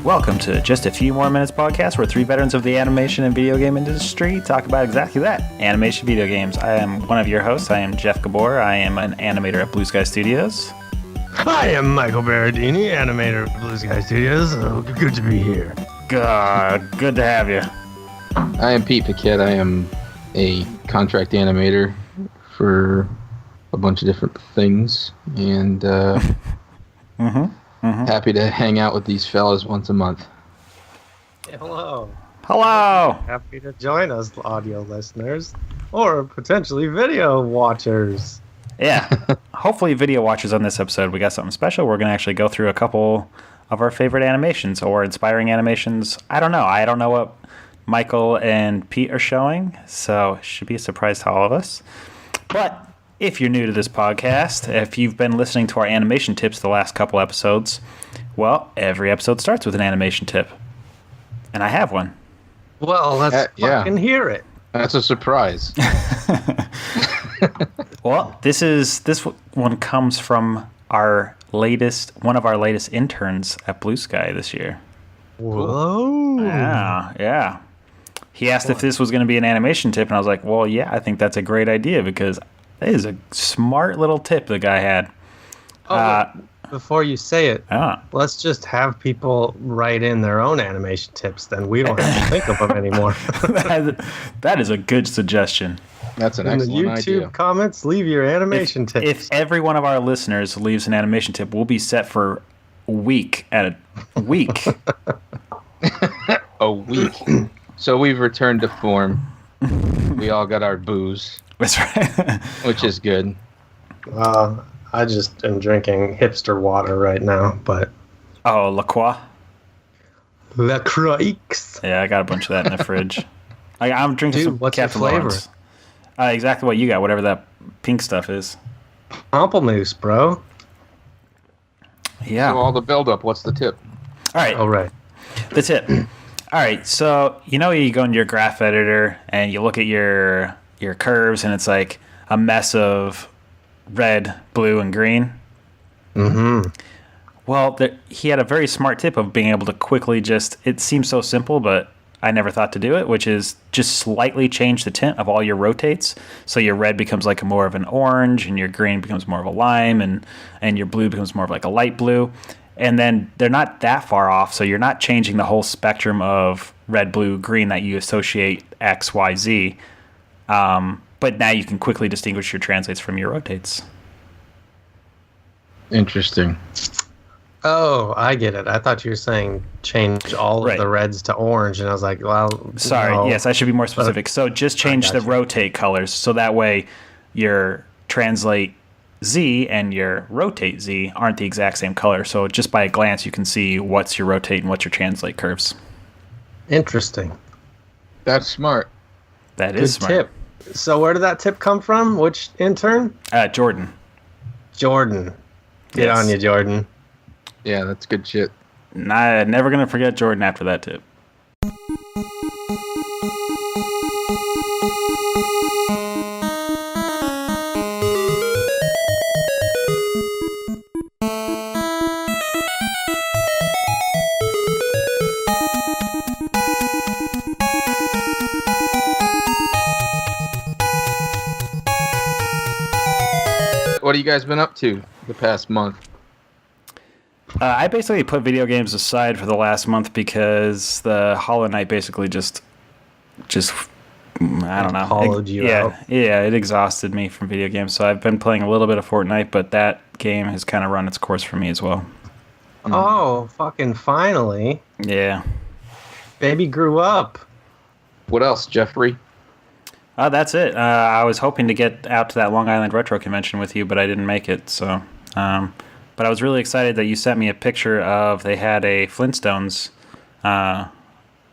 Welcome to Just a Few More Minutes podcast, where three veterans of the animation and video game industry talk about exactly that, animation video games. I am one of your hosts. I am Jeff Gabor. I am an animator at Blue Sky Studios. I am Michael Berardini, animator at Blue Sky Studios. Good to be here. Good to have you. I am Pete Paquette. I am a contract animator for a bunch of different things, and happy to hang out with these fellas once a month. Hello. Hello. Happy to join us, audio listeners, or potentially video watchers. Yeah. Hopefully video watchers on this episode. We got something special. We're going to actually go through a couple of our favorite animations or inspiring animations. I don't know what Michael and Pete are showing, so it should be a surprise to all of us. But if you're new to this podcast, if you've been listening to our animation tips the last couple episodes, well, every episode starts with an animation tip. And I have one. Well, let's fucking hear it. That's a surprise. Well, this one comes from one of our latest interns at Blue Sky this year. Whoa. Yeah. He asked if this was going to be an animation tip, and I was like, well, yeah, I think that's a great idea, because that is a smart little tip the guy had. Before you say it, let's just have people write in their own animation tips, then we don't have to think of them anymore. That is a good suggestion. That's an excellent idea. In the YouTube comments, leave your animation tips. If every one of our listeners leaves an animation tip, we'll be set for a week. A week. So we've returned to form. We all got our booze. That's right. Which is good. I just am drinking hipster water right now, but... Oh, La Croix? La Croix. Yeah, I got a bunch of that in the fridge. I'm drinking some what's Captain your flavor? Lawrence. Exactly what you got, whatever that pink stuff is. Pamplemousse, bro. Yeah. So all the build-up, what's the tip? All right. The tip. All right, so you go into your graph editor and you look at your curves, and it's like a mess of red, blue, and green. Mm-hmm. Well, he had a very smart tip of being able to quickly it seems so simple, but I never thought to do it, which is just slightly change the tint of all your rotates. So your red becomes like more of an orange, and your green becomes more of a lime, and your blue becomes more of like a light blue. And then they're not that far off, so you're not changing the whole spectrum of red, blue, green that you associate X, Y, Z. But now you can quickly distinguish your translates from your rotates. Interesting. Oh, I get it. I thought you were saying change all of the reds to orange, and I was like, well... Sorry, no. Yes, I should be more specific. So just change the rotate colors, so that way your translate Z and your rotate Z aren't the exact same color. So just by a glance, you can see what's your rotate and what's your translate curves. Interesting. That's smart. That is smart. Tip. So where did that tip come from? Which intern? Jordan. Get on you, Jordan. Yeah, that's good shit. Nah, never going to forget Jordan after that tip. What have you guys been up to the past month? I basically put video games aside for the last month because the Hollow Knight basically just I don't know. Hollowed you out. Yeah, it exhausted me from video games. So I've been playing a little bit of Fortnite, but that game has kind of run its course for me as well. Oh, fucking finally. Yeah. Baby grew up. What else, Jeffrey? That's it. I was hoping to get out to that Long Island Retro Convention with you, but I didn't make it. So, but I was really excited that you sent me a picture of they had a Flintstones, not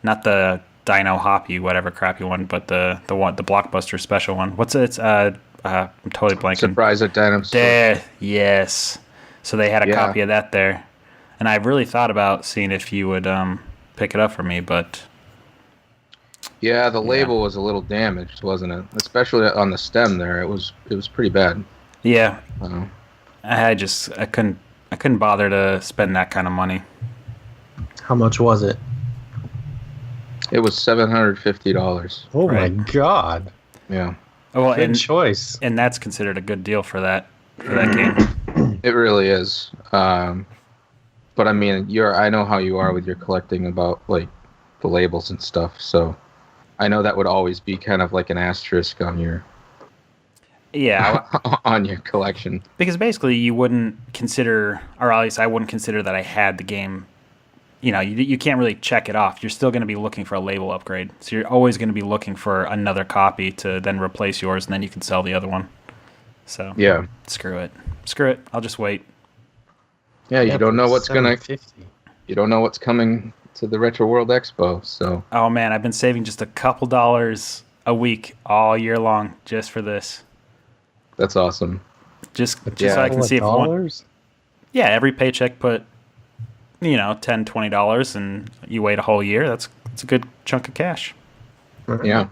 the Dino Hoppy, whatever crappy one, but the Blockbuster special one. What's it? I'm totally blanking. Surprise at Dinosaur. There, yes. So they had a copy of that there, and I really thought about seeing if you would pick it up for me, but. Yeah, the label was a little damaged, wasn't it? Especially on the stem there, it was pretty bad. Yeah, I couldn't bother to spend that kind of money. How much was it? It was $750. Oh my God! Yeah. Well, good choice. And that's considered a good deal for that game. It really is. But I mean, I know how you are with your collecting about like the labels and stuff. So I know that would always be kind of like an asterisk on your on your collection. Because basically, you wouldn't consider, or at least I wouldn't consider that I had the game. You know, you can't really check it off. You're still going to be looking for a label upgrade. So you're always going to be looking for another copy to then replace yours, and then you can sell the other one. So yeah, screw it. I'll just wait. Yeah, you don't know what's You don't know what's coming to the Retro World Expo. So. Oh man, I've been saving just a couple dollars a week all year long just for this. That's awesome. Just so I can see if one. Yeah, every paycheck put, $10, $20, and you wait a whole year. That's a good chunk of cash. Yeah.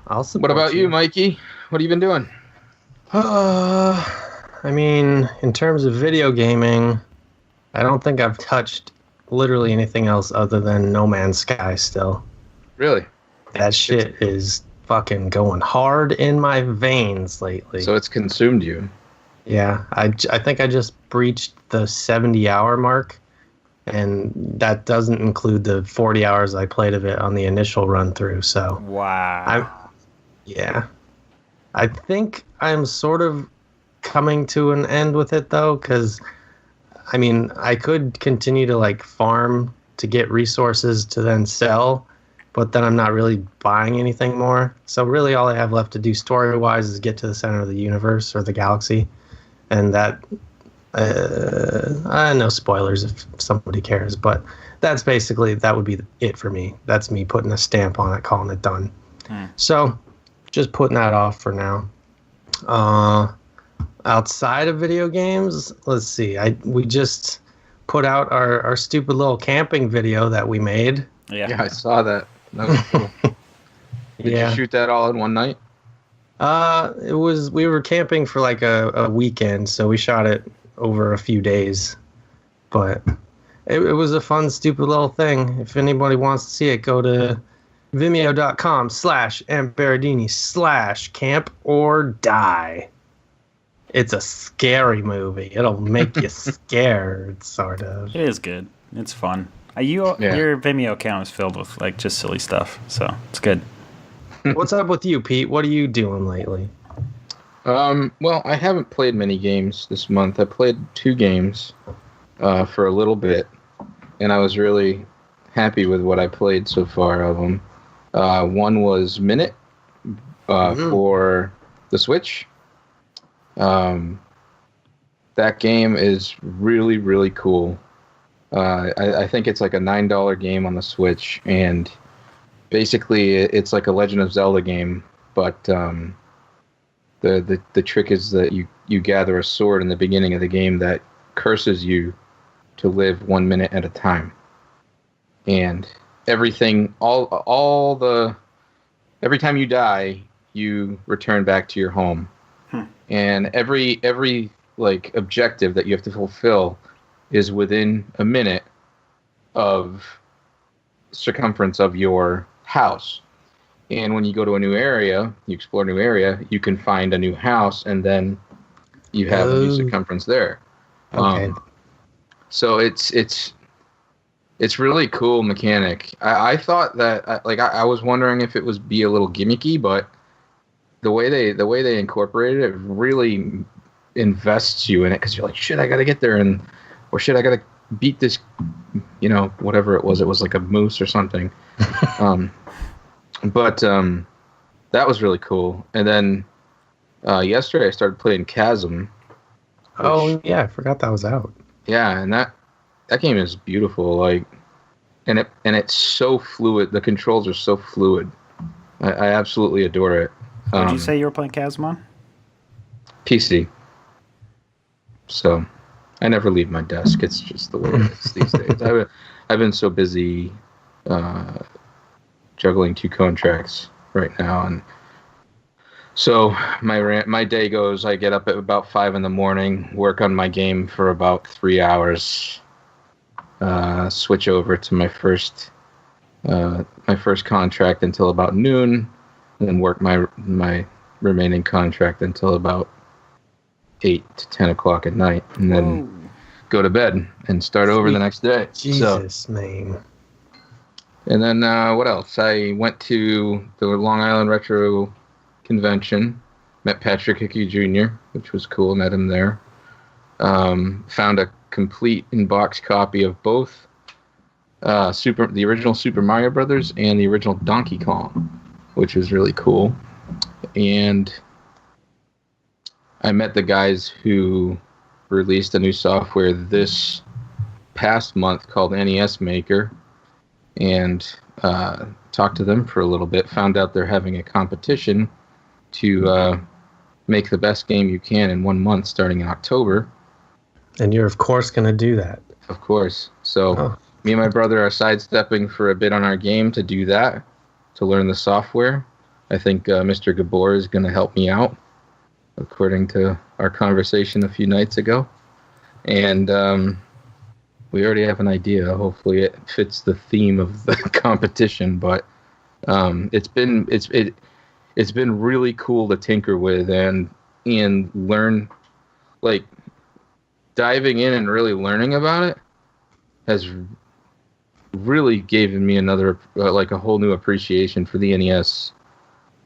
What about you, Mikey? What have you been doing? I mean, in terms of video gaming, I don't think I've touched literally anything else other than No Man's Sky still. Really? That shit is fucking going hard in my veins lately. So it's consumed you. Yeah, I think I just breached the 70-hour mark, and that doesn't include the 40 hours I played of it on the initial run through. So wow. I think I'm sort of coming to an end with it though, because I mean I could continue to like farm to get resources to then sell, but then I'm not really buying anything more. So really all I have left to do story-wise is get to the center of the universe or the galaxy. And that, no spoilers if somebody cares, but that would be it for me. That's me putting a stamp on it, calling it done. So just putting that off for now. Outside of video games, let's see. We just put out our stupid little camping video that we made. Yeah, I saw that. That was cool. Did you shoot that all in one night? We were camping for like a weekend, so we shot it over a few days. But it was a fun, stupid little thing. If anybody wants to see it, go to vimeo.com/Berardini/camp or die. It's a scary movie. It'll make you scared, sort of. It is good. It's fun. Your Vimeo account is filled with like just silly stuff, so it's good. What's up with you, Pete? What are you doing lately? Well, I haven't played many games this month. I played 2 games for a little bit, and I was really happy with what I played so far of them. One was Minute for the Switch. That game is really, really cool. I think it's like a $9 game on the Switch, and basically it's like a Legend of Zelda game, but the trick is that you gather a sword in the beginning of the game that curses you to live 1 minute at a time, and everything every time you die you return back to your home, and every like objective that you have to fulfill is within a minute of circumference of your house. And when you go to a new area, you explore a new area, you can find a new house, and then you have a new circumference there. Okay. So it's really cool mechanic. I thought that I was wondering if it was be a little gimmicky, but the way they incorporated it really invests you in it, because you're like, shit, I gotta get there, or shit, I gotta beat this, whatever it was. It was like a moose or something. But that was really cool. And then yesterday I started playing Chasm. Oh yeah, I forgot that was out. Yeah, and that game is beautiful. Like, and it's so fluid. The controls are so fluid. I absolutely adore it. Did you say you were playing Chasm on PC? So I never leave my desk. It's just the way it is these days. I've been so busy juggling 2 contracts right now, and so my day goes. I get up at about 5 a.m, work on my game for about 3 hours, switch over to my first contract until about noon, and then work my remaining contract until about 8 to 10 o'clock at night, and then go to bed and start over the next day. Jesus, man. And then what else? I went to the Long Island Retro Convention, met Patrick Hickey Jr., which was cool. Met him there. Found a complete in-box copy of both the original Super Mario Brothers and the original Donkey Kong, which was really cool. And I met the guys who released a new software this past month called NES Maker, and talked to them for a little bit. Found out they're having a competition to make the best game you can in 1 month starting in October. And you're, of course, going to do that. Of course. So me and my brother are sidestepping for a bit on our game to do that, to learn the software. I think Mr. Gabor is going to help me out, according to our conversation a few nights ago. And we already have an idea. Hopefully it fits the theme of the competition. But it's been really cool to tinker with and learn, like, diving in and really learning about it has really given me another, like, a whole new appreciation for the NES,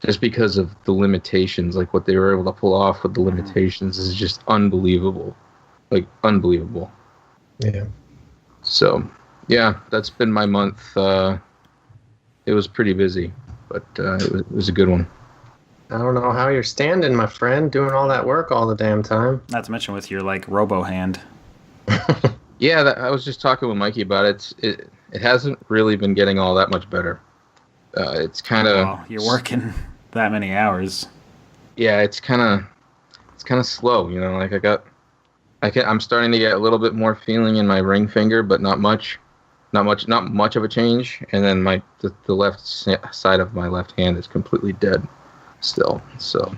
just because of the limitations. Like, what they were able to pull off with the limitations is just unbelievable. Like, unbelievable. Yeah. So, yeah, that's been my month. It was pretty busy, but it was a good one. I don't know how you're standing, my friend, doing all that work all the damn time. Not to mention with your, like, robo hand. Yeah, I was just talking with Mikey about it. It hasn't really been getting all that much better. It's kind of... Well, you're working that many hours. Yeah, it's kind of slow, you know. Like, I'm starting to get a little bit more feeling in my ring finger, but not much of a change. And then the left side of my left hand is completely dead still. So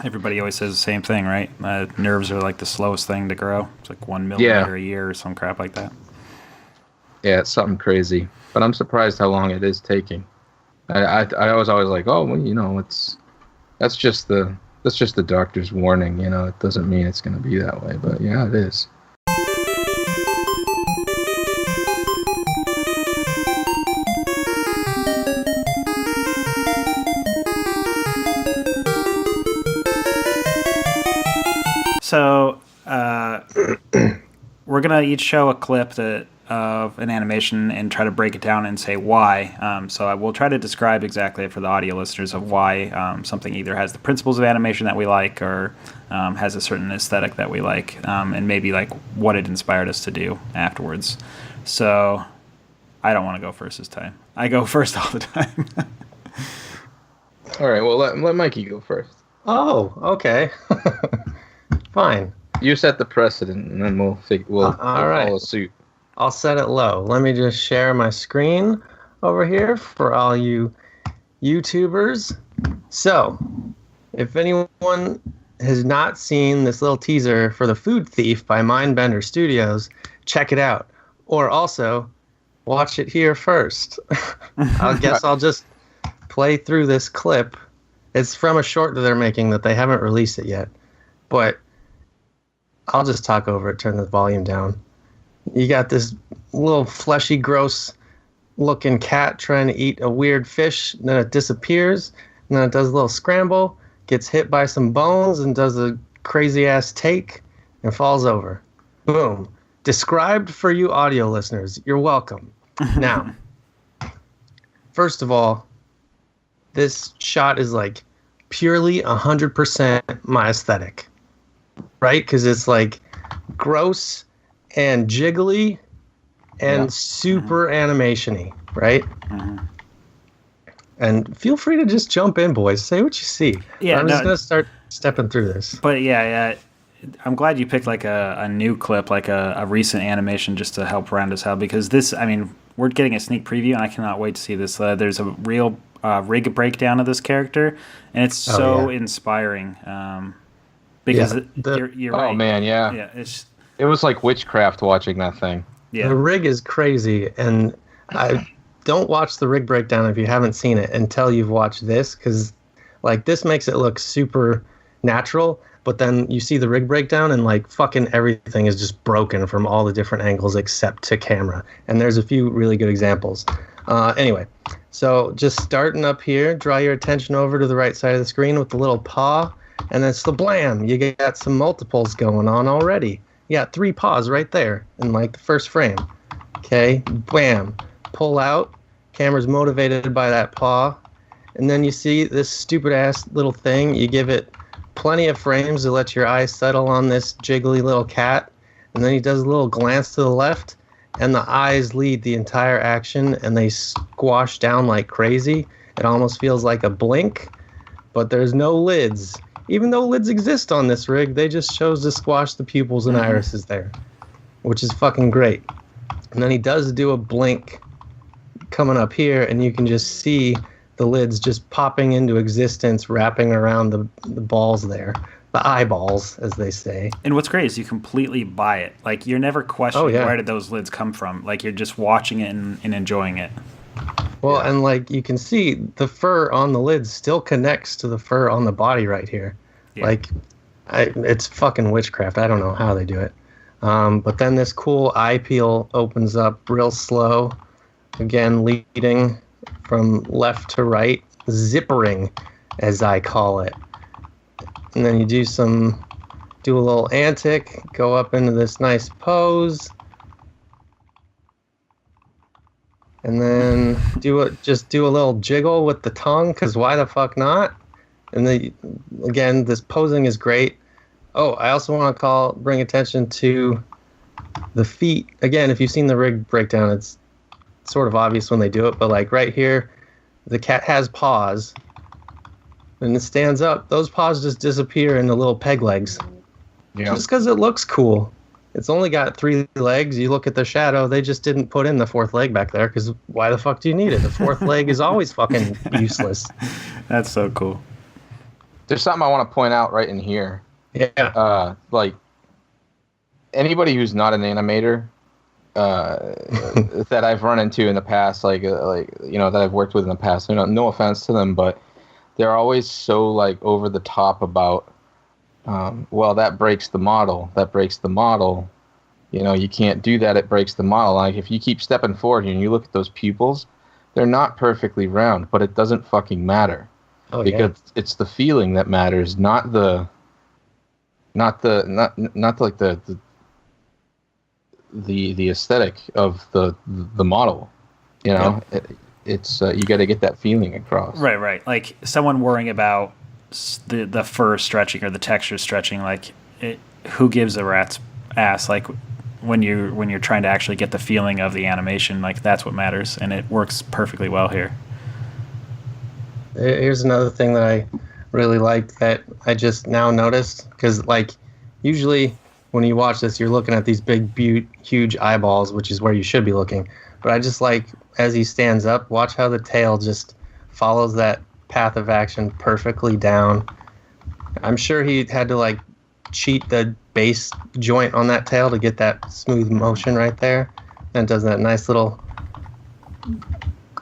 everybody always says the same thing, right? Nerves are like the slowest thing to grow. It's like 1 millimeter a year or some crap like that. Yeah, it's something crazy. But I'm surprised how long it is taking. I was always like, oh, well, you know, that's just the doctor's warning. You know, it doesn't mean it's going to be that way. But yeah, it is. So we're going to each show a clip of an animation and try to break it down and say why. So I will try to describe exactly for the audio listeners of why something either has the principles of animation that we like or has a certain aesthetic that we like, and maybe like what it inspired us to do afterwards. So I don't want to go first this time. I go first all the time. All right, well, let Mikey go first. Oh, okay. Fine. You set the precedent, and then we'll follow suit. I'll set it low. Let me just share my screen over here for all you YouTubers. So, if anyone has not seen this little teaser for The Food Thief by Mindbender Studios, check it out. Or also, watch it here first. I guess I'll just play through this clip. It's from a short that they're making that they haven't released it yet. But I'll just talk over it, turn the volume down. You got this little fleshy, gross looking cat trying to eat a weird fish, and then it disappears, and then it does a little scramble, gets hit by some bones, and does a crazy ass take, and falls over. Boom. Described for you audio listeners. You're welcome. Now, first of all, this shot is like purely 100% my aesthetic. Right? Because it's like gross and jiggly and super animation-y, right? Mm-hmm. And feel free to just jump in, boys. Say what you see. Yeah, I'm just going to start stepping through this. But yeah, I'm glad you picked like a new clip, like a recent animation just to help round us out, because this, I mean, we're getting a sneak preview and I cannot wait to see this. There's a real rig breakdown of this character, and it's so inspiring. Because you're right. Oh man, yeah. Yeah, it was like witchcraft watching that thing. Yeah. The rig is crazy, and I don't watch the rig breakdown if you haven't seen it until you've watched this, because like this makes it look super natural, but then you see the rig breakdown and like fucking everything is just broken from all the different angles except to camera. And there's a few really good examples. Anyway, so just starting up here, draw your attention over to the right side of the screen with the little paw, and then blam, you got some multiples going on already. You got 3 paws right there in like the first frame. Okay, bam, pull out, camera's motivated by that paw, and then you see this stupid ass little thing. You give it plenty of frames to let your eyes settle on this jiggly little cat, and then he does a little glance to the left, and the eyes lead the entire action, and they squash down like crazy. It almost feels like a blink, but there's no lids. Even though lids exist on this rig, they just chose to squash the pupils and irises there, which is fucking great. And then he does do a blink coming up here, and you can just see the lids just popping into existence, wrapping around the balls there. The eyeballs, as they say. And what's great is you completely buy it. Like, you're never questioning where did those lids come from. Like, you're just watching it and enjoying it. Well, and like you can see, the fur on the lids still connects to the fur on the body right here. Yeah. Like, it's fucking witchcraft. I don't know how they do it. But then this cool eye peel opens up real slow. Again, leading from left to right. Zippering, as I call it. And then you do a little antic, go up into this nice pose. And then just do a little jiggle with the tongue, because why the fuck not? And then, again, this posing is great. Oh, I also want to bring attention to the feet. Again, if you've seen the rig breakdown, it's sort of obvious when they do it, but like right here, the cat has paws. And it stands up. Those paws just disappear into little peg legs. Yeah. Just because it looks cool. It's only got 3 legs. You look at the shadow, they just didn't put in the 4th leg back there, because why the fuck do you need it? The 4th leg is always fucking useless. That's so cool. There's something I want to point out right in here. Yeah. Like, anybody who's not an animator that I've run into in the past, like that I've worked with in the past, no offense to them, but they're always so like over the top about, well, that breaks the model. That breaks the model. You can't do that. It breaks the model. Like, if you keep stepping forward here and you look at those pupils, they're not perfectly round, but it doesn't fucking matter. Oh, because it's the feeling that matters, not the aesthetic of the model. It's you got to get that feeling across. Right. Like, someone worrying about the fur stretching or the texture stretching, like, who gives a rat's ass? Like, when you're trying to actually get the feeling of the animation, like, that's what matters, and it works perfectly well here. Here's another thing that I really like that I just now noticed, because like usually when you watch this, you're looking at these big, huge eyeballs, which is where you should be looking. But I just like, as he stands up, watch how the tail just follows that path of action perfectly down. I'm sure he had to like cheat the base joint on that tail to get that smooth motion right there. And it does that nice little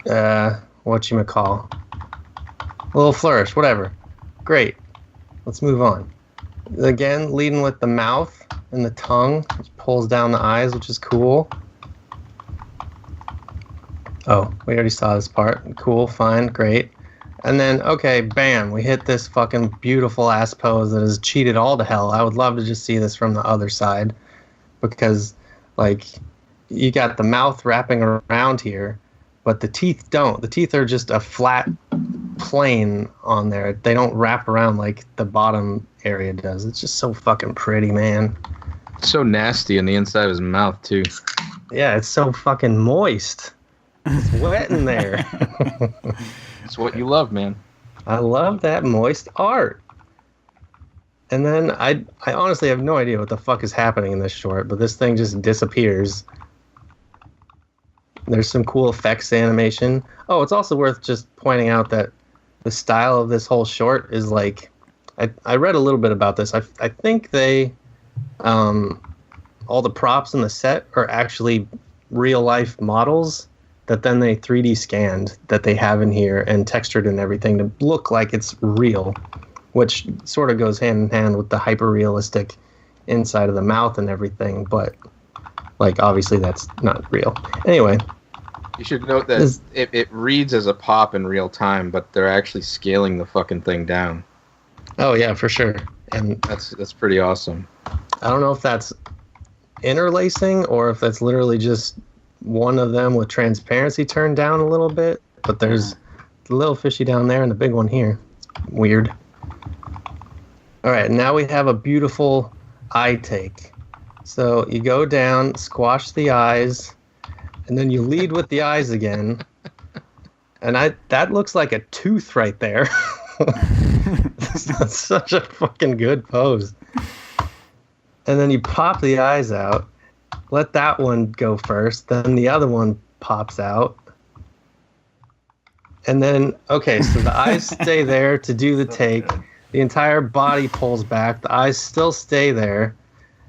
whatchamacall. A little flourish, whatever. Great. Let's move on. Again, leading with the mouth and the tongue, which pulls down the eyes, which is cool. Oh, we already saw this part. Cool, fine, great. And then, okay, bam, we hit this fucking beautiful ass pose that is cheated all to hell. I would love to just see this from the other side, because, like, you got the mouth wrapping around here, but the teeth don't. The teeth are just a flat plane on there. They don't wrap around like the bottom area does. It's just so fucking pretty, man. So nasty on the inside of his mouth, too. Yeah, it's so fucking moist. It's wet in there. It's what you love, man. I love that moist art. And then I honestly have no idea what the fuck is happening in this short, but this thing just disappears. There's some cool effects animation. Oh, it's also worth just pointing out that the style of this whole short is like, I read a little bit about this. I think they all the props in the set are actually real life models that then they 3D scanned that they have in here and textured and everything to look like it's real, which sort of goes hand in hand with the hyper realistic inside of the mouth and everything, but like obviously that's not real. Anyway, you should note that it reads as a pop in real time, but they're actually scaling the fucking thing down. Oh yeah, for sure. And that's pretty awesome. I don't know if that's interlacing or if that's literally just one of them with transparency turned down a little bit, but there's the little fishy down there and the big one here. It's weird. All right, now we have a beautiful eye take. So you go down, squash the eyes, and then you lead with the eyes again. And that looks like a tooth right there. That's such a fucking good pose. And then you pop the eyes out. Let that one go first. Then the other one pops out. And then, okay, so the eyes stay there to do the take. The entire body pulls back. The eyes still stay there.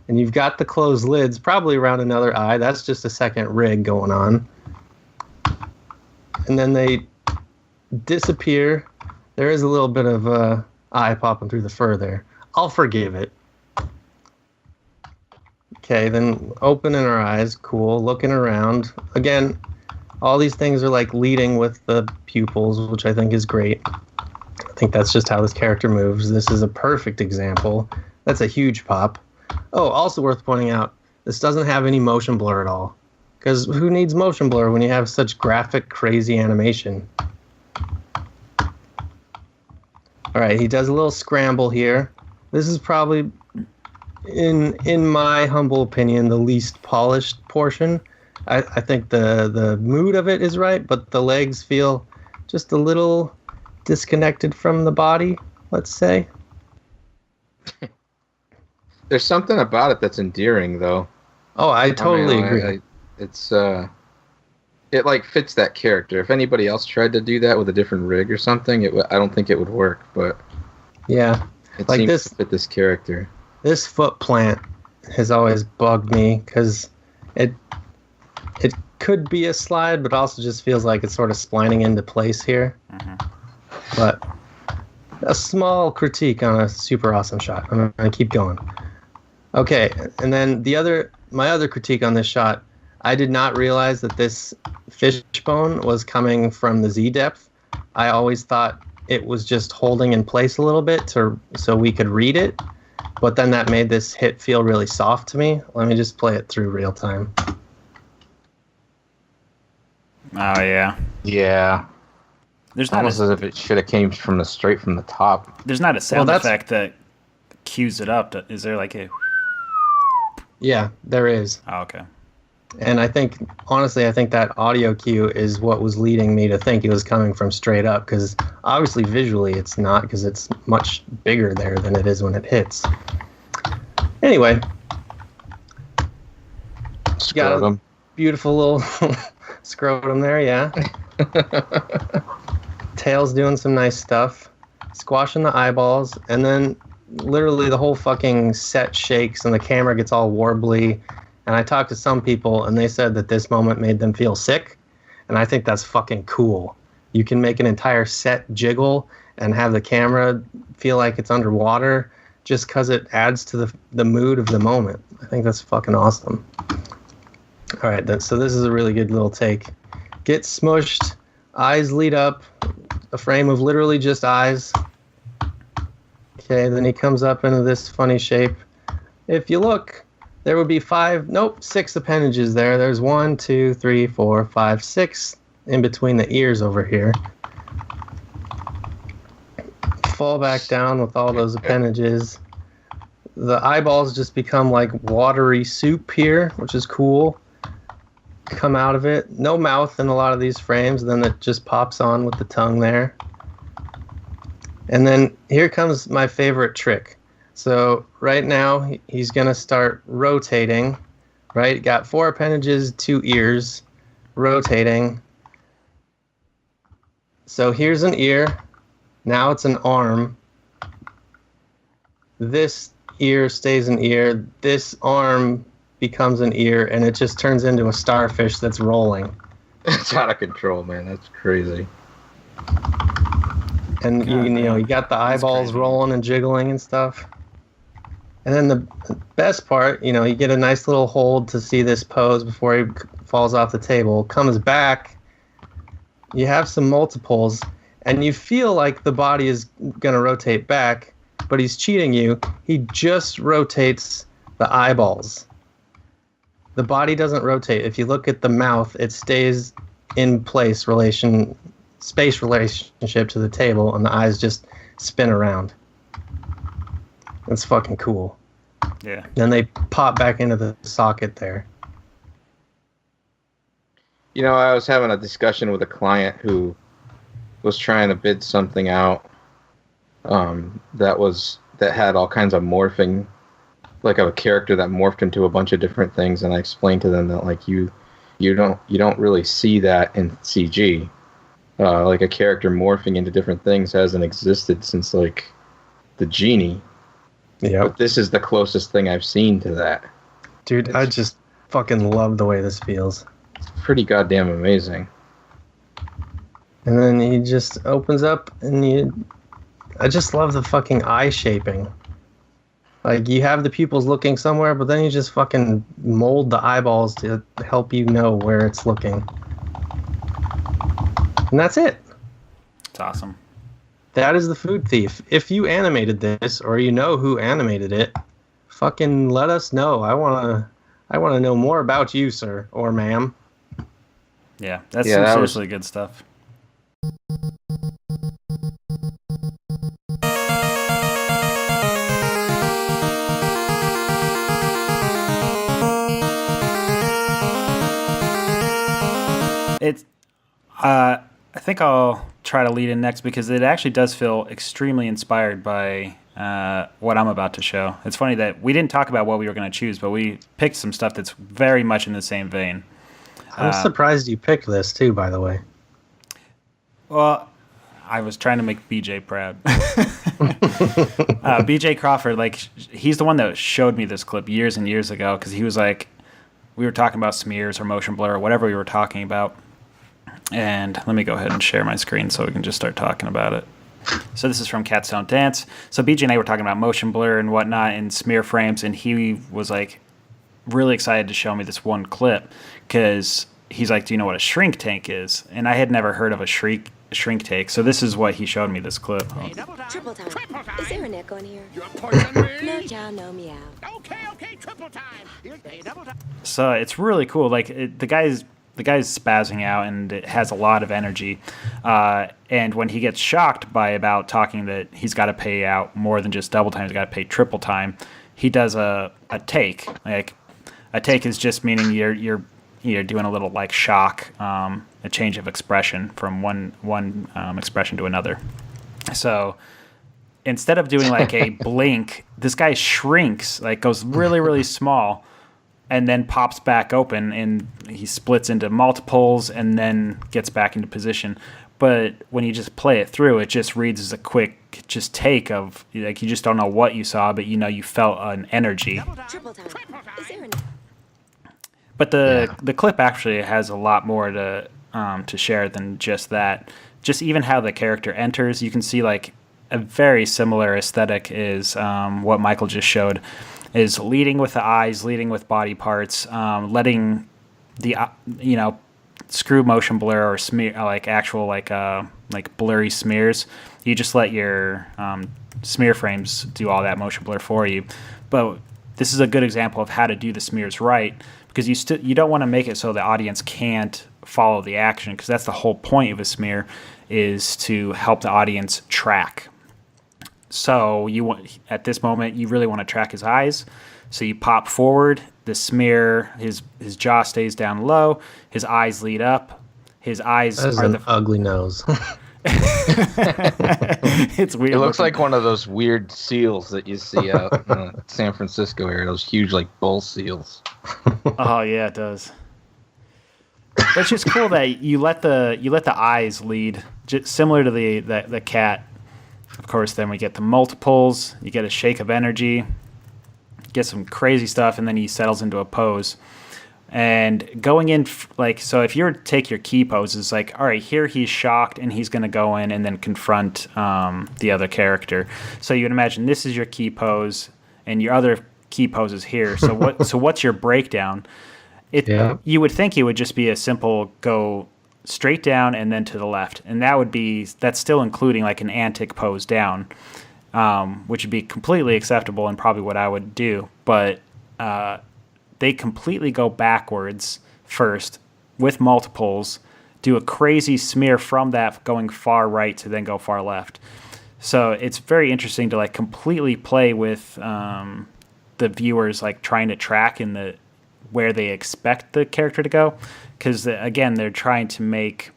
And you've got the closed lids probably around another eye. That's just a second rig going on. And then they disappear. There is a little bit of eye popping through the fur there. I'll forgive it. Okay, then opening our eyes. Cool. Looking around. Again, all these things are like leading with the pupils, which I think is great. I think that's just how this character moves. This is a perfect example. That's a huge pop. Oh, also worth pointing out, this doesn't have any motion blur at all. Because who needs motion blur when you have such graphic, crazy animation? All right, he does a little scramble here. This is probably, in my humble opinion, the least polished portion. I think the mood of it is right, but the legs feel just a little disconnected from the body, let's say. There's something about it that's endearing, though. Oh, I totally agree. It like fits that character. If anybody else tried to do that with a different rig or something, I don't think it would work. But yeah, it like seems to fit this character. This foot plant has always bugged me because it could be a slide, but also just feels like it's sort of splining into place here. Mm-hmm. But a small critique on a super awesome shot. I'm gonna keep going. Okay, and then my other critique on this shot, I did not realize that this fishbone was coming from the Z depth. I always thought it was just holding in place a little bit so we could read it, but then that made this hit feel really soft to me. Let me just play it through real time. Oh yeah. Yeah. There's not almost as if it should have came straight from the top. There's not a sound effect that cues it up. Is there like a? Yeah, there is. Oh, okay. And I think that audio cue is what was leading me to think it was coming from straight up, because obviously visually it's not, because it's much bigger there than it is when it hits. Anyway. Scrotum. Beautiful little scrotum there, yeah. Tail's doing some nice stuff. Squashing the eyeballs, and then literally the whole fucking set shakes and the camera gets all warbly. And I talked to some people, and they said that this moment made them feel sick. And I think that's fucking cool. You can make an entire set jiggle and have the camera feel like it's underwater just because it adds to the mood of the moment. I think that's fucking awesome. All right, so this is a really good little take. Get smushed, eyes lead up, a frame of literally just eyes. Okay, then he comes up into this funny shape. If you look, there would be 6 appendages there. There's 1, 2, 3, 4, 5, 6 in between the ears over here. Fall back down with all those appendages. The eyeballs just become like watery soup here, which is cool. Come out of it. No mouth in a lot of these frames. Then it just pops on with the tongue there. And then here comes my favorite trick. So right now, he's going to start rotating, right? Got 4 appendages, 2 ears, rotating. So here's an ear. Now it's an arm. This ear stays an ear. This arm becomes an ear, and it just turns into a starfish that's rolling. It's out of control, man. That's crazy. And you got the eyeballs rolling and jiggling and stuff. And then the best part, you get a nice little hold to see this pose before he falls off the table. Comes back, you have some multiples, and you feel like the body is going to rotate back, but he's cheating you. He just rotates the eyeballs. The body doesn't rotate. If you look at the mouth, it stays in place space relationship to the table, and the eyes just spin around. It's fucking cool. Yeah. Then they pop back into the socket there. I was having a discussion with a client who was trying to bid something out that had all kinds of morphing, like a character that morphed into a bunch of different things, and I explained to them that like you don't really see that in CG. Like a character morphing into different things hasn't existed since like the genie. Yeah. But this is the closest thing I've seen to that. Dude, I just fucking love the way this feels. It's pretty goddamn amazing. And then he just opens up, and I just love the fucking eye shaping. Like, you have the pupils looking somewhere, but then you just fucking mold the eyeballs to help you know where it's looking. And that's it. It's awesome. That is the Food Thief. If you animated this, or you know who animated it, fucking let us know. I wanna know more about you, sir or ma'am. Yeah, that's some seriously good stuff. It's I think I'll try to lead in next because it actually does feel extremely inspired by what I'm about to show. It's funny that we didn't talk about what we were going to choose, but we picked some stuff that's very much in the same vein. I'm surprised you picked this too, by the way. Well, I was trying to make BJ proud. BJ Crawford, like, he's the one that showed me this clip years and years ago because he was like, we were talking about smears or motion blur or whatever we were talking about. And let me go ahead and share my screen so we can just start talking about it. So this is from Cats Don't Dance. So BJ and I were talking about motion blur and whatnot and smear frames, and he was like really excited to show me this one clip because he's like, do you know what a shrink tank is? And I had never heard of a shrink tank. So this is what he showed me this clip. Hey, triple time. Is there an echo in here? You're poisoning me? No chow, no meow. Okay, triple time. Hey, double time. So it's really cool. Like the guy's spazzing out and it has a lot of energy. And when he gets shocked by about talking that he's got to pay out more than just double time, he's got to pay triple time, he does a take. Like a take is just meaning you're doing a little like shock, a change of expression from one expression to another. So instead of doing like a blink, this guy shrinks, like goes really, really small, and then pops back open, and he splits into multiples and then gets back into position. But when you just play it through, it just reads as a quick just take of, like, you just don't know what you saw, but you felt an energy. Triple time. Is there an But the clip actually has a lot more to share than just that. Just even how the character enters, you can see like a very similar aesthetic is what Michael just showed, is leading with the eyes, leading with body parts, letting the screw motion blur or smear, like actual like blurry smears. You just let your smear frames do all that motion blur for you. But this is a good example of how to do the smears right, because you don't want to make it so the audience can't follow the action, because that's the whole point of a smear, is to help the audience track. So at this moment you really want to track his eyes. So you pop forward, the smear, his jaw stays down low, his eyes lead up, his eyes That is are an ugly nose. It's weird. It looks looking. like one of those weird seals that you see out in the San Francisco area, those huge like bull seals. Oh yeah, it does. But it's just cool that you let the eyes lead, just similar to the cat. Of course, then we get the multiples. You get a shake of energy, gets some crazy stuff, and then he settles into a pose. And going in, so if you were to take your key poses, like, all right, here he's shocked, and he's going to go in and then confront the other character. So you would imagine this is your key pose, and your other key pose is here. So what's your breakdown? You would think it would just be a simple go straight down and then to the left, and that's still including like an antic pose down, which would be completely acceptable and probably what I would do. But they completely go backwards first with multiples, do a crazy smear from that going far right to then go far left. So it's very interesting to like completely play with the viewers like trying to track in where they expect the character to go, because again they're trying to make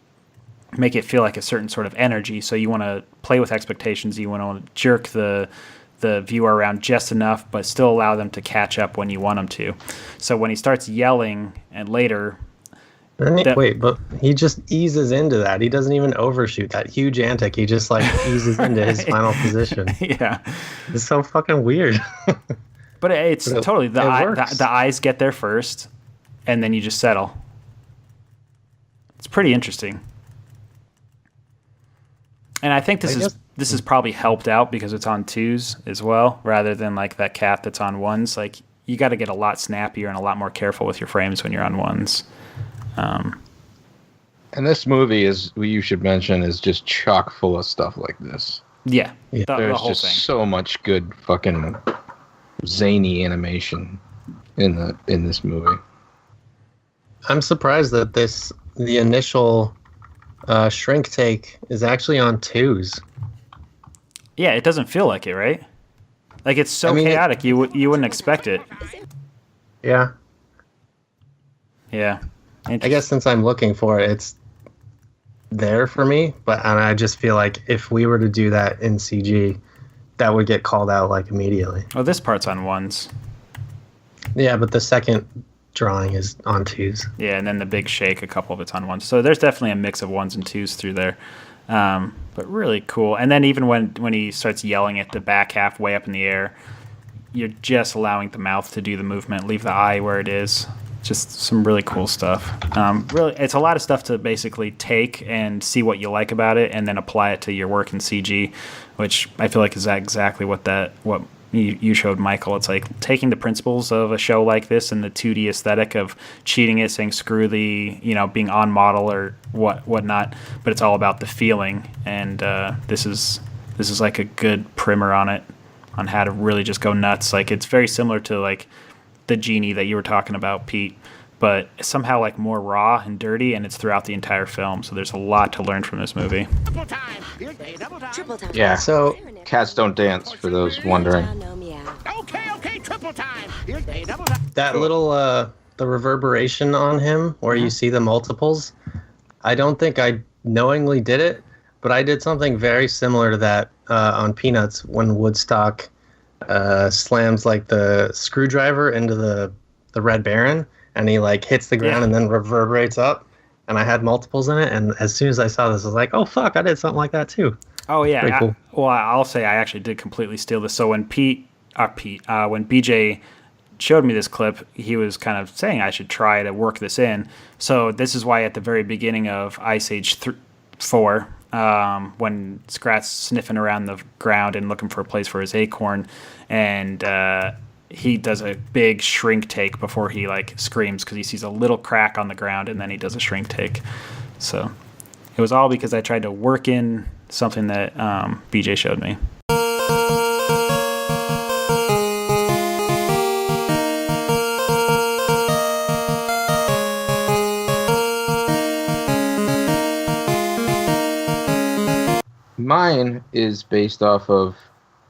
it feel like a certain sort of energy. So you want to play with expectations. You want to jerk the viewer around just enough, but still allow them to catch up when you want them to. So when he starts yelling and later, but he just eases into that. He doesn't even overshoot that huge antic. He just like eases into his final position. Yeah, it's so fucking weird. But it's totally the eyes get there first, and then you just settle. It's pretty interesting, and I think this is probably helped out because it's on 2s as well, rather than like that cat that's on 1s. Like you got to get a lot snappier and a lot more careful with your frames when you're on 1s. And this movie you should mention, is just chock full of stuff like this. Yeah. There's the whole just thing. so much good fucking zany animation in this movie. I'm surprised that the initial shrink take is actually on 2s. Yeah, it doesn't feel like it, right? Like it's so chaotic, you wouldn't expect it. Yeah. Yeah. I guess since I'm looking for it, it's there for me, and I just feel like if we were to do that in CG, that would get called out like immediately. Oh, this part's on 1s. Yeah, but the second drawing is on 2s. Yeah, and then the big shake, a couple of it's on 1s. So there's definitely a mix of 1s and 2s through there. But really cool. And then even when he starts yelling at the back half way up in the air, you're just allowing the mouth to do the movement, leave the eye where it is. Just some really cool stuff. Really, it's a lot of stuff to basically take and see what you like about it, and then apply it to your work in CG, which I feel like is exactly what you showed, Michael. It's like taking the principles of a show like this and the 2D aesthetic of cheating it, saying screw the being on model or whatnot, but it's all about the feeling. And this is like a good primer on how to really just go nuts. Like it's very similar to like the Genie that you were talking about, Pete, but somehow like more raw and dirty, and it's throughout the entire film. So there's a lot to learn from this movie. Triple time. Here's a double time. Triple time. Yeah. So Cats don't dance, for those wondering. No meow. Okay, triple time. Here's a double time. that little the reverberation on him where you see the multiples, I don't think I knowingly did it, but I did something very similar to that on Peanuts when Woodstock slams like the screwdriver into the Red Baron, and he like hits the ground and then reverberates up, and I had multiples in it, and as soon as I saw this I was like, oh fuck, I did something like that too. Oh yeah. Cool. I'll say I actually did completely steal this. So when when BJ showed me this clip, he was kind of saying I should try to work this in. So this is why at the very beginning of Ice Age 4, when Scrat's sniffing around the ground and looking for a place for his acorn, and he does a big shrink take before he like screams because he sees a little crack on the ground, and then he does a shrink take. So it was all because I tried to work in something that BJ showed me. Mine is based off of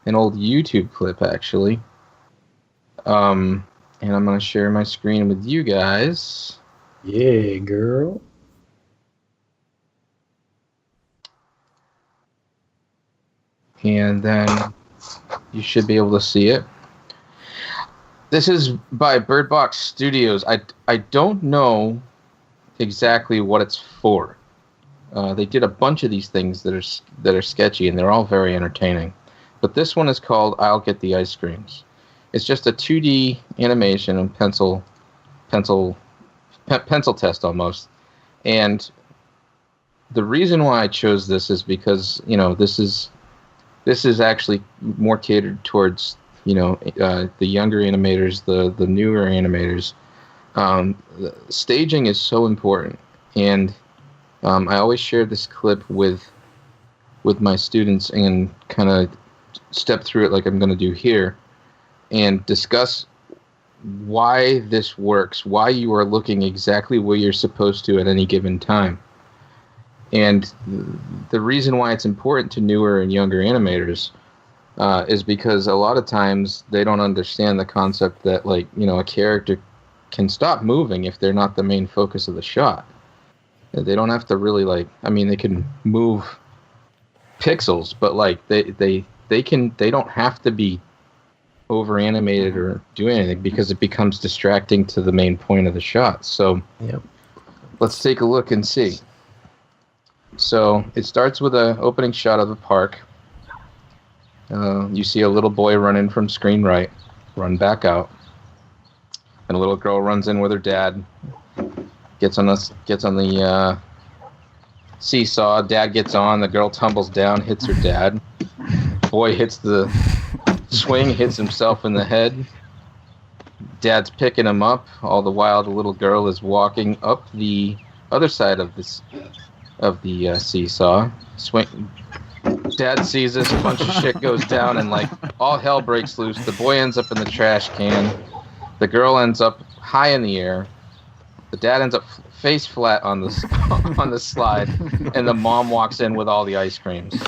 an old YouTube clip, actually. And I'm going to share my screen with you guys. Yeah, girl. And then you should be able to see it. This is by Bird Box Studios. I don't know exactly what it's for. They did a bunch of these things that are sketchy, and they're all very entertaining. But this one is called I'll Get the Ice Creams. It's just a 2D animation and pencil test almost. And the reason why I chose this is because, you know, this is actually more catered towards, you know, the younger animators, the newer animators. Staging is so important, and I always share this clip with my students and kind of step through it like I'm going to do here, and discuss why this works, why you are looking exactly where you're supposed to at any given time. And the reason why it's important to newer and younger animators is because a lot of times they don't understand the concept that, like, you know, a character can stop moving if they're not the main focus of the shot. They don't have to really, like, I mean, they can move pixels, but like they don't have to be over animated or do anything because it becomes distracting to the main point of the shot. So let's take a look and see. So it starts with an opening shot of the park. You see a little boy run in from screen right, run back out, and a little girl runs in with her dad. Gets on the seesaw. Dad gets on. The girl tumbles down, hits her dad. Boy hits the swing, hits himself in the head. Dad's picking him up. All the while, the little girl is walking up the other side of the seesaw. Swing. Dad sees this, a bunch of shit goes down, and like all hell breaks loose. The boy ends up in the trash can. The girl ends up high in the air. The dad ends up face flat on the on the slide, and the mom walks in with all the ice creams.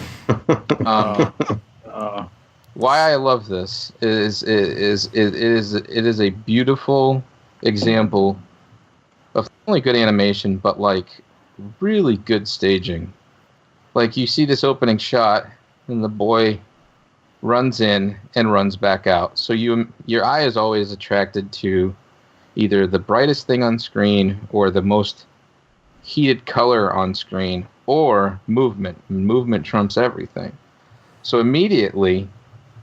Why I love this is it is a beautiful example of not only good animation, but like really good staging. Like, you see this opening shot, and the boy runs in and runs back out. So your eye is always attracted to either the brightest thing on screen or the most heated color on screen or movement. Movement trumps everything. So immediately,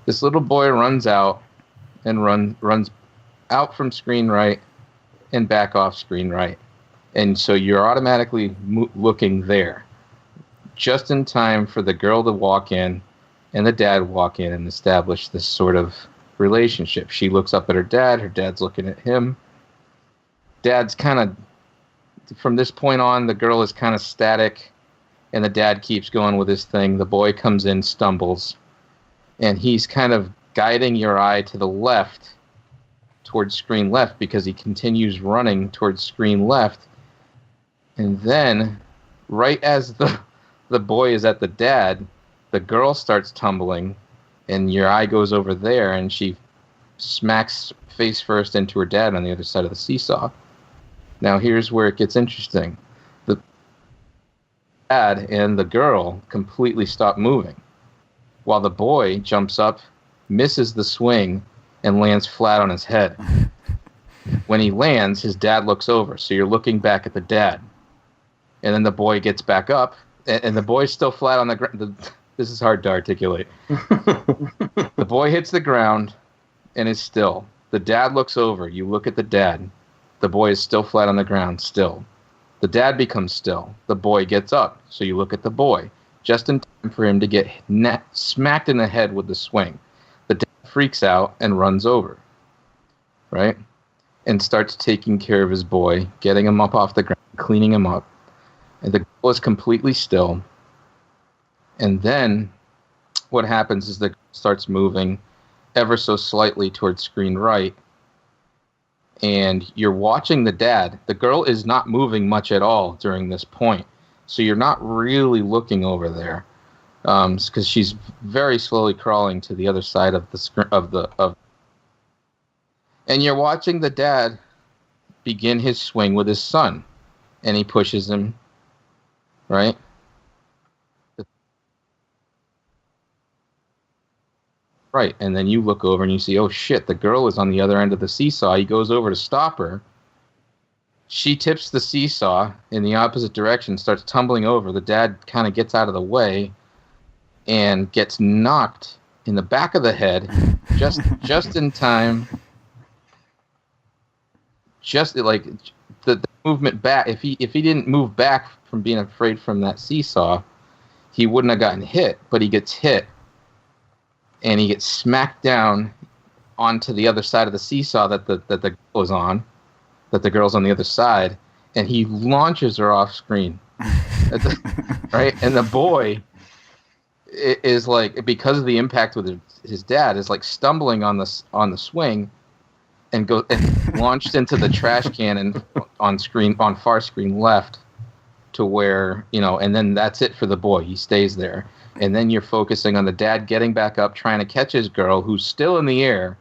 this little boy runs out and runs out from screen right and back off screen right. And so you're automatically looking there, just in time for the girl to walk in and the dad walk in and establish this sort of relationship. She looks up at her dad's looking at him. Dad's kind of, from this point on, the girl is kind of static, and the dad keeps going with his thing. The boy comes in, stumbles, and he's kind of guiding your eye to the left, towards screen left, because he continues running towards screen left. And then, right as the boy is at the dad, the girl starts tumbling, and your eye goes over there, and she smacks face first into her dad on the other side of the seesaw. Now here's where it gets interesting. The dad and the girl completely stop moving, while the boy jumps up, misses the swing, and lands flat on his head. When he lands, his dad looks over, so you're looking back at the dad. And then the boy gets back up, and the boy's still flat on the ground. This is hard to articulate. The boy hits the ground and is still. The dad looks over. You look at the dad. The boy is still flat on the ground, still. The dad becomes still. The boy gets up. So you look at the boy, just in time for him to get smacked in the head with the swing. The dad freaks out and runs over, right? And starts taking care of his boy, getting him up off the ground, cleaning him up. And the girl is completely still. And then what happens is the girl starts moving ever so slightly towards screen right. And you're watching the dad. The girl is not moving much at all during this point. So you're not really looking over there. Because she's very slowly crawling to the other side of the screen and you're watching the dad begin his swing with his son. And he pushes him, right? Right, and then you look over and you see, oh shit, the girl is on the other end of the seesaw. He goes over to stop her. She tips the seesaw in the opposite direction, starts tumbling over. The dad kind of gets out of the way and gets knocked in the back of the head, just in time. Just like the movement back. If he didn't move back from being afraid from that seesaw, he wouldn't have gotten hit. But he gets hit, and he gets smacked down onto the other side of the seesaw that the girl was on, that the girl's on the other side, and he launches her off screen. Right, and the boy is like, because of the impact with his dad, is like stumbling on the swing, and launched into the trash can and on far screen left, to where, and then that's it for the boy. He stays there, and then you're focusing on the dad getting back up, trying to catch his girl who's still in the air,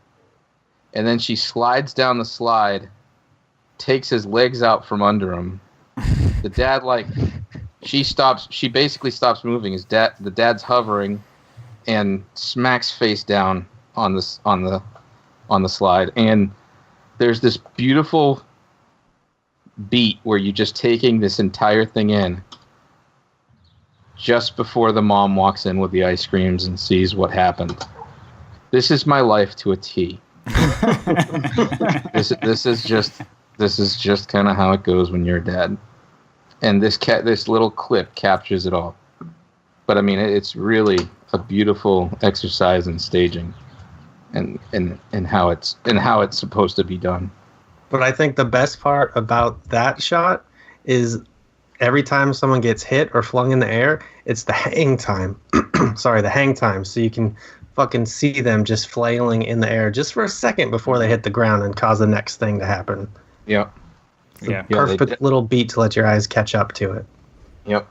and then she slides down the slide, takes his legs out from under him. The dad she basically stops moving. The dad's hovering and smacks face down on the slide. And there's this beautiful beat where you're just taking this entire thing in just before the mom walks in with the ice creams and sees what happened. This is my life to a T. This is just kind of how it goes when you're a dad. And this little clip captures it all. But I mean, it's really a beautiful exercise in staging, and how it's supposed to be done. But I think the best part about that shot is every time someone gets hit or flung in the air, it's the hang time. Sorry, the hang time. So you can fucking see them just flailing in the air just for a second before they hit the ground and cause the next thing to happen. Yep. Perfect little beat to let your eyes catch up to it. Yep.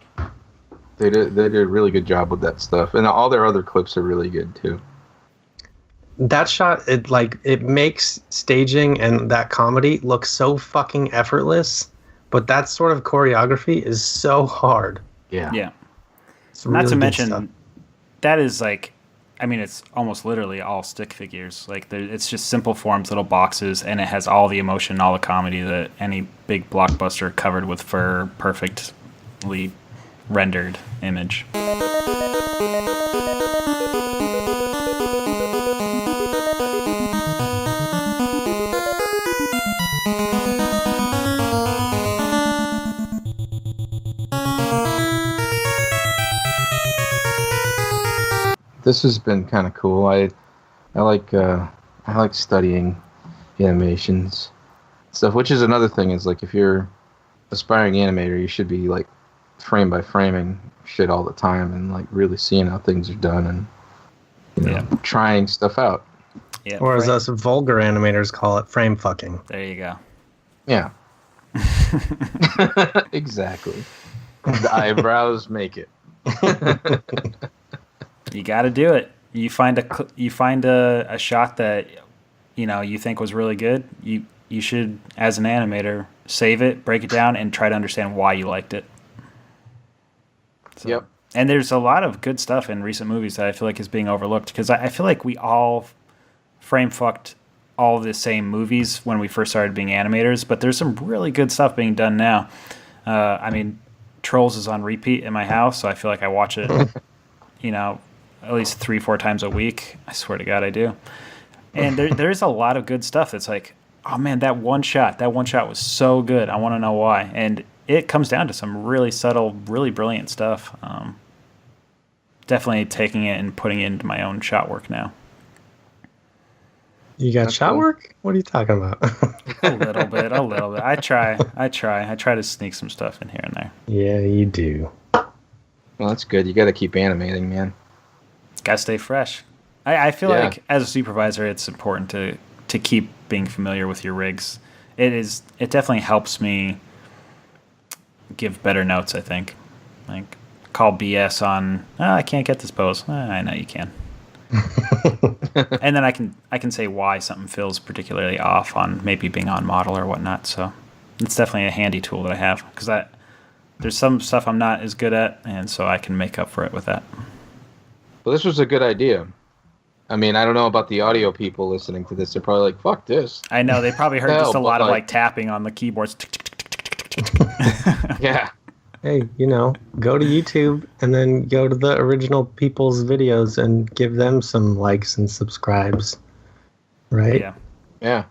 They did a really good job with that stuff. And all their other clips are really good too. That shot, it makes staging and that comedy look so fucking effortless, but that sort of choreography is so hard. Yeah. Yeah. It's Not really to good mention, stuff. that is like, I mean, it's almost literally all stick figures. Like, it's just simple forms, little boxes, and it has all the emotion, all the comedy that any big blockbuster covered with fur, perfectly rendered image. This has been kind of cool. I like studying animations stuff, which is another thing. Is like, if you're aspiring animator, you should be like frame by framing shit all the time and like really seeing how things are done and trying stuff out. Yeah, Or as us vulgar animators call it, frame fucking. There you go. Yeah. Exactly. The eyebrows make it. You got to do it. You find a shot that you think was really good. You should, as an animator, save it, break it down, and try to understand why you liked it. So, Yep. And there's a lot of good stuff in recent movies that I feel like is being overlooked, because I feel like we all frame fucked all the same movies when we first started being animators, but there's some really good stuff being done now. I mean, Trolls is on repeat in my house, so I feel like I watch it, at least 3-4 times a week. I swear to God, I do. And there's a lot of good stuff that's like, oh man, that one shot was so good. I want to know why. And it comes down to some really subtle, really brilliant stuff. Definitely taking it and putting it into my own shot work now. You got That's shot cool. work? What are you talking about? A little bit. I try to sneak some stuff in here and there. Yeah, you do. Well, that's good. You got to keep animating, man. Gotta stay fresh. I feel Yeah. like as a supervisor, it's important to keep being familiar with your rigs. It definitely helps me give better notes, I think. Like, call BS on, I can't get this pose. I know you can. And then I can say why something feels particularly off on maybe being on model or whatnot. So it's definitely a handy tool that I have, because there's some stuff I'm not as good at, and so I can make up for it with that. Well, this was a good idea. I mean, I don't know about the audio people listening to this. They're probably like, fuck this. I know they probably heard Hell, just a lot of but like tapping on the keyboards. Yeah. Hey, go to YouTube and then go to the original people's videos and give them some likes and subscribes. Right? Yeah. Yeah.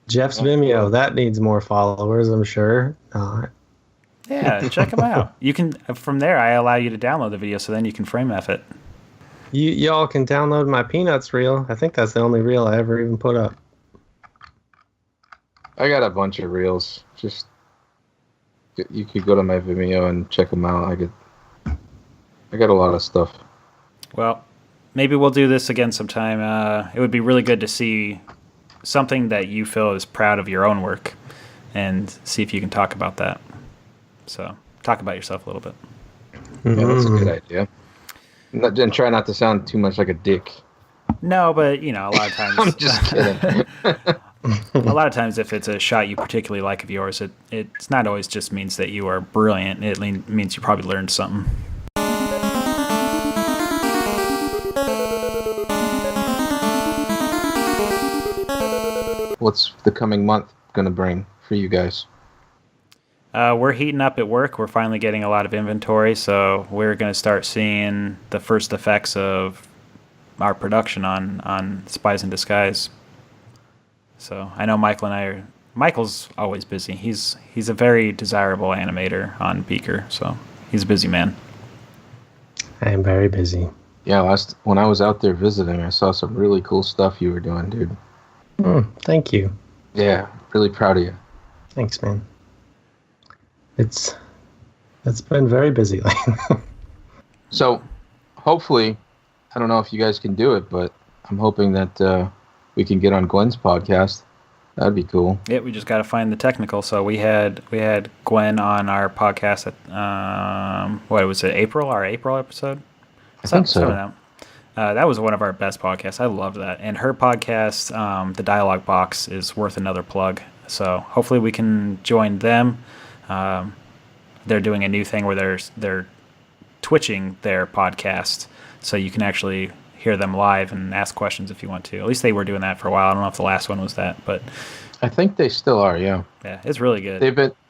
Jeff's Vimeo, that needs more followers, I'm sure. Yeah, check them out. You can from there. I allow you to download the video, so then you can frame F it. Y'all can download my Peanuts reel. I think that's the only reel I ever even put up. I got a bunch of reels. Just you could go to my Vimeo and check them out. I got a lot of stuff. Well, maybe we'll do this again sometime. It would be really good to see something that you feel is proud of your own work, and see if you can talk about that. So, talk about yourself a little bit. Yeah, that's a good idea. And try not to sound too much like a dick. No, but a lot of times I'm just kidding. a lot of times if it's a shot you particularly like of yours, it's not always just means that you are brilliant. It means you probably learned something. What's the coming month going to bring for you guys? We're heating up at work. We're finally getting a lot of inventory, so we're going to start seeing the first effects of our production on Spies in Disguise. So I know Michael's always busy. He's a very desirable animator on Beaker, so he's a busy man. I am very busy. Yeah, when I was out there visiting, I saw some really cool stuff you were doing, dude. Thank you. Yeah, really proud of you. Thanks, man. It's been very busy lately. So, hopefully, I don't know if you guys can do it, but I'm hoping that we can get on Gwen's podcast. That'd be cool. Yeah, we just got to find the technical. So we had Gwen on our podcast at what was it, April? Our April episode. I think so. That was one of our best podcasts. I loved that. And her podcast, The Dialogue Box, is worth another plug. So hopefully we can join them. They're doing a new thing where they're twitching their podcast, so you can actually hear them live and ask questions if you want to. At least they were doing that for a while. I don't know if the last one was that, but I think they still are. Yeah. Yeah, it's really good.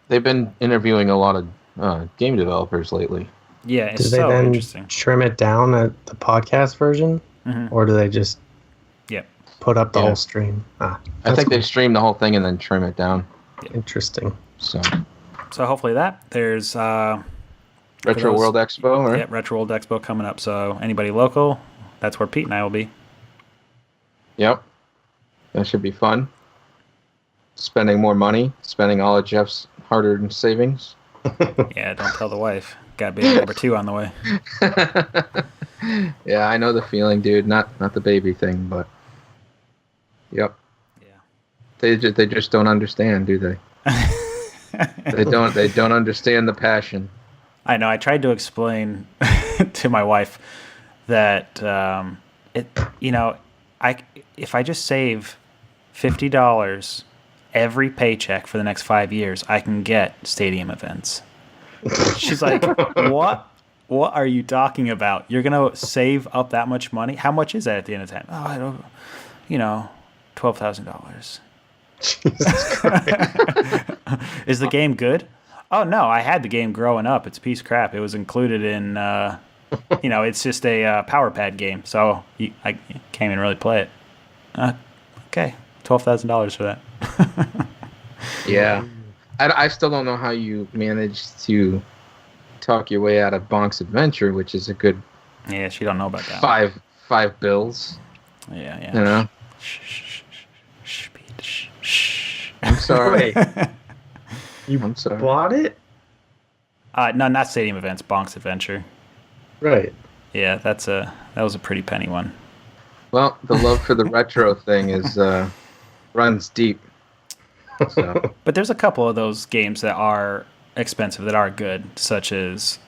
They've been interviewing a lot of game developers lately. Yeah, it's do they so then interesting. Trim it down at the podcast version, or do they just put up the whole stream? I think they stream the whole thing and then trim it down. Interesting. So hopefully there's Retro World Expo, right? Yeah, Retro World Expo coming up. So anybody local, that's where Pete and I will be. Yep. That should be fun. Spending more money, spending all of Jeff's hard-earned savings. Yeah, don't tell the wife. Got baby number 2 on the way. Yeah, I know the feeling, dude. Not the baby thing, but yep. Yeah. They just don't understand, do they? They don't understand the passion. I know. I tried to explain to my wife that if I just save $50 every paycheck for the next 5 years, I can get stadium events. She's like, "What? What are you talking about? You're gonna save up that much money? How much is that at the end of the time? Oh, I don't, $12,000. Is the game good? Oh no, I had the game growing up. It's a piece of crap. It was included in, it's just a power pad game, so I can't even really play it. Okay, $12,000 for that. Yeah. I still don't know how you managed to talk your way out of Bonk's Adventure, which is a good she don't know about that. five bills. Yeah. You know? Shh. I'm sorry. I'm sorry. Bought it? No, not stadium events. Bonk's Adventure. Right. Yeah, that was a pretty penny one. Well, the love for the retro thing is runs deep. So. But there's a couple of those games that are expensive that are good, such as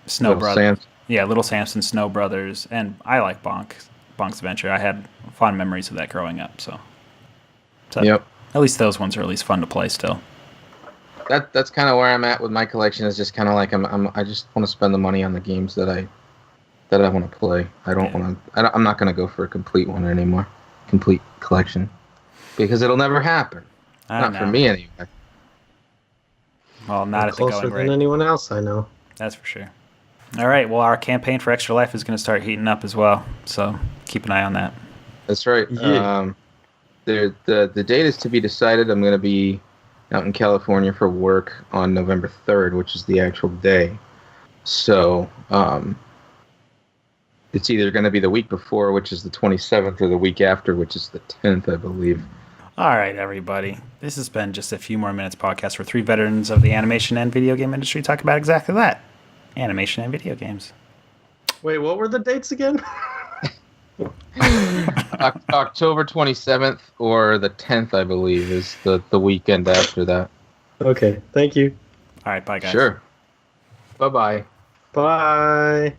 Snow Brothers. Yeah, Little Samson, Snow Brothers, and I like Bonk's Adventure. I had fond memories of that growing up. So yep. At least those ones are at least fun to play still. That's kind of where I'm at with my collection. Is just kind of like I just want to spend the money on the games that I want to play. I don't want to. I'm not going to go for a complete one anymore. Complete collection. Because it'll never happen. Not for me, anyway. Well, not at the Closer going than rate. anyone else I know. That's for sure. All right. Well, our campaign for Extra Life is going to start heating up as well. So keep an eye on that. That's right. Yeah. The date is to be decided. I'm going to be out in California for work on November 3rd, which is the actual day. So it's either going to be the week before, which is the 27th, or the week after, which is the 10th, I believe. All right, everybody. This has been just a few more minutes podcast where three veterans of the animation and video game industry talk about exactly that. Animation and video games. Wait, what were the dates again? October 27th or the 10th, I believe, is the weekend after that. Okay, thank you. All right, bye, guys. Sure. Bye-bye. Bye.